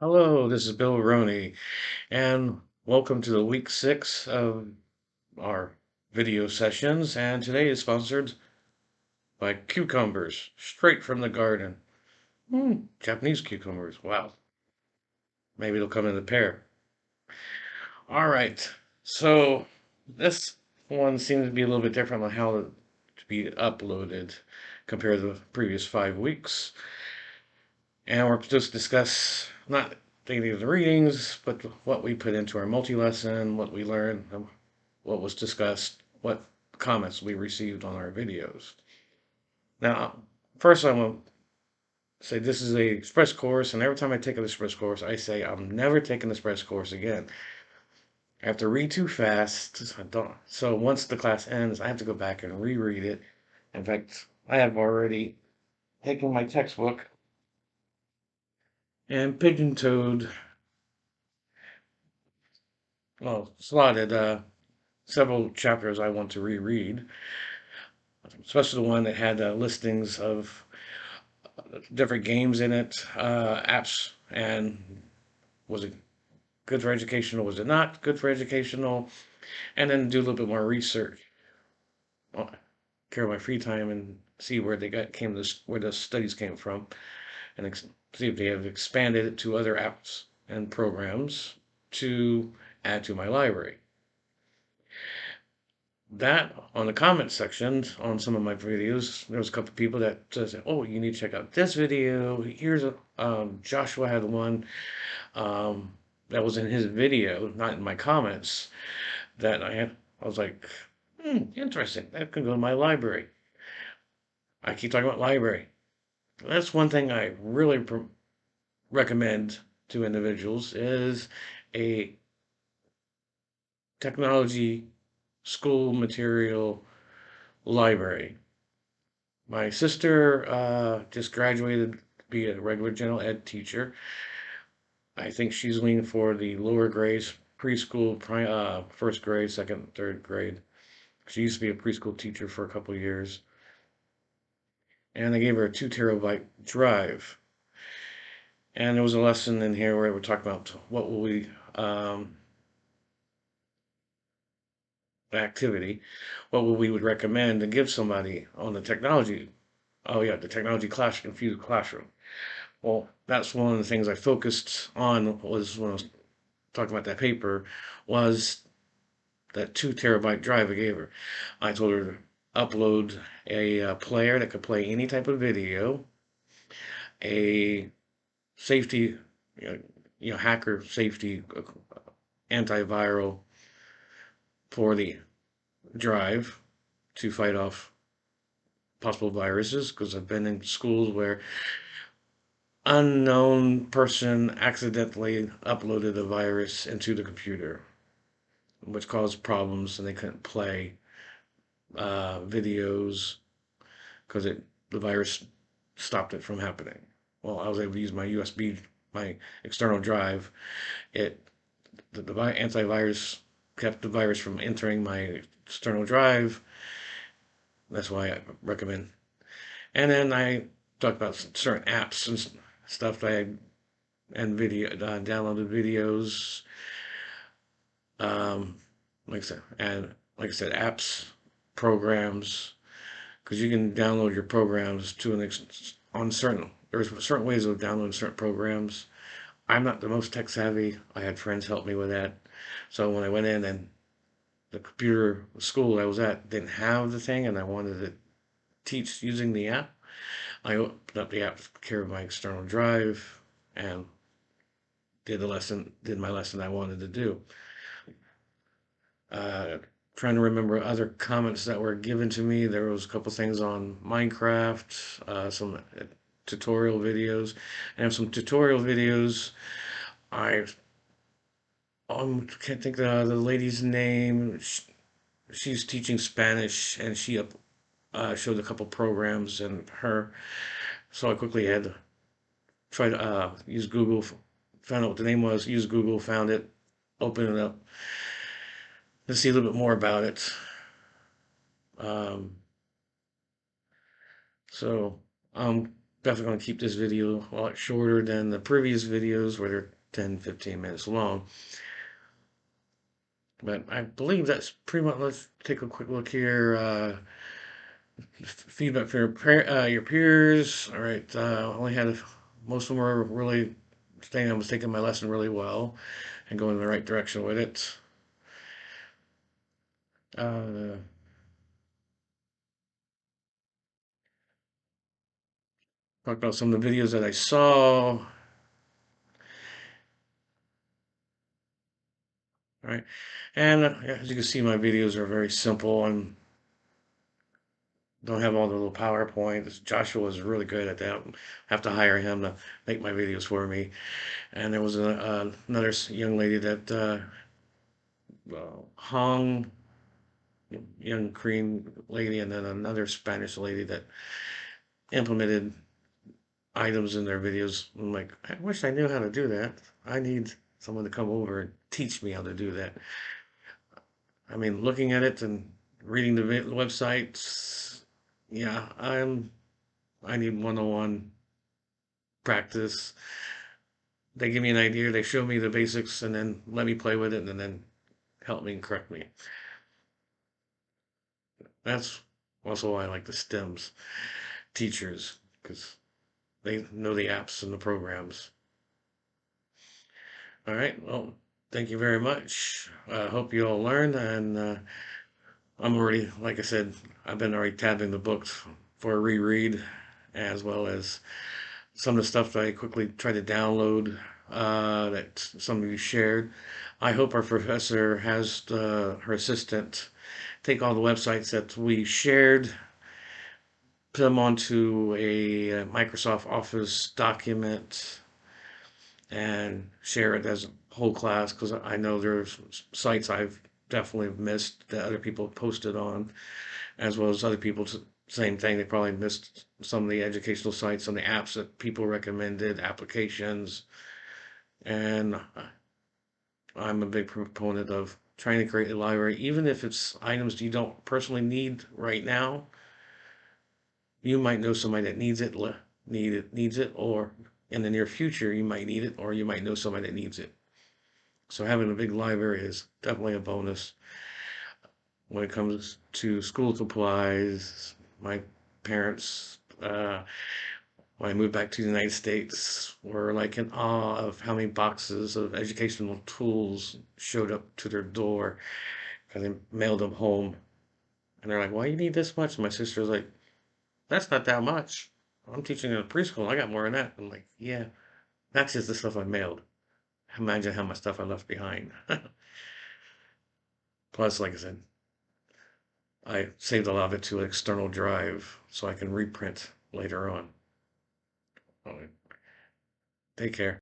Hello, this is Bill Roney, and welcome to the week 6 of our video sessions. And today is sponsored by cucumbers, straight from the garden. Japanese cucumbers. Wow, maybe they'll come in a pair. All right, so this one seems to be a little bit different on how to be uploaded compared to the previous 5 weeks. And we're just discuss not any of the readings, but what we put into our multi-lesson, what we learned, what was discussed, what comments we received on our videos. Now, first I want to say this is a express course, and every time I take an express course, I say I'm never taking an express course again. I have to read too fast. So once the class ends, I have to go back and reread it. In fact, I have already taken my textbook and pigeon-toed, well, slotted several chapters I want to reread, especially the one that had listings of different games in it, apps, and was it good for educational? Was it not good for educational? And then do a little bit more research, care of my free time, and see where they came this where the studies came from, and see if they have expanded it to other apps and programs to add to my library. That on the comment section on some of my videos, there was a couple of people that said, "Oh, you need to check out this video." Here's a Joshua had one that was in his video, not in my comments. That I was like, interesting. That could go to my library. I keep talking about library. That's one thing I really recommend to individuals is a technology school material library. My sister just graduated to be a regular general ed teacher. I think she's leaning for the lower grades, preschool, first grade, second, third grade. She used to be a preschool teacher for a couple of years. And I gave her a 2 terabyte drive. And there was a lesson in here where we're talking about what will we, activity, what we would recommend to give somebody on the technology. Oh yeah, the technology class, infused classroom. Well, that's one of the things I focused on was when I was talking about that paper was that 2 terabyte drive I gave her. I told her to upload a player that could play any type of video, a safety, hacker safety antiviral for the drive to fight off possible viruses because I've been in schools where unknown person accidentally uploaded a virus into the computer, which caused problems, and they couldn't play videos because the virus stopped it from happening. Well, I was able to use my USB, my external drive. It the antivirus kept the virus from entering my external drive. That's why I recommend. And then I talked about certain apps and stuff that and video downloaded videos. Um, like I said, apps, programs, because you can download your programs to on certain. There's certain ways of downloading certain programs. I'm not the most tech savvy. I had friends help me with that. So when I went in and the computer school I was at didn't have the thing, and I wanted to teach using the app, I opened up the app to care of my external drive and did my lesson I wanted to do. Uh, Trying to remember other comments that were given to me. There was a couple things on Minecraft, some tutorial videos, and some tutorial videos. I can't think of the lady's name. She's teaching Spanish, and she showed a couple programs and her. So I quickly had to try to use Google, found out what the name was, use Google, found it, open it up to see a little bit more about it. Um, so I'm definitely going to keep this video a lot shorter than the previous videos where they're 10-15 minutes long. But I believe that's pretty much. Let's take a quick look here. Feedback from your peers. All right. Only had most of them were really saying I was taking my lesson really well and going in the right direction with it. Uh, Talked about some of the videos that I saw. All right. And as you can see, my videos are very simple and don't have all the little PowerPoint. Joshua was really good at that. I have to hire him to make my videos for me. And there was another young lady that hung, young Korean lady, and then another Spanish lady that implemented items in their videos. I'm like, I wish I knew how to do that. I need someone to come over and teach me how to do that. I mean, looking at it and reading the websites, yeah, I need one-on-one practice. They give me an idea, they show me the basics, and then let me play with it, and then help me and correct me. That's also why I like the STEMs teachers, because they know the apps and the programs. All right, well, thank you very much. I hope you all learned, and I'm already, like I said, I've been already tabbing the books for a reread, as well as some of the stuff that I quickly tried to download that some of you shared. I hope our professor has her assistant take all the websites that we shared, put them onto a Microsoft Office document, and share it as a whole class, because I know there's sites I've definitely missed that other people posted on, as well as other people, same thing. They probably missed some of the educational sites, some of the apps that people recommended, applications, and I'm a big proponent of trying to create a library, even if it's items you don't personally need right now. You might know somebody that needs it, or in the near future you might need it, or you might know somebody that needs it. So having a big library is definitely a bonus. When it comes to school supplies, my parents, when I moved back to the United States, were like in awe of how many boxes of educational tools showed up to their door because they mailed them home. And they're like, "Why you need this much?" And my sister's like, "That's not that much. I'm teaching in a preschool. I got more than that." I'm like, "Yeah, that's just the stuff I mailed. Imagine how much stuff I left behind." Plus, like I said, I saved a lot of it to an external drive so I can reprint later on. All right. Take care.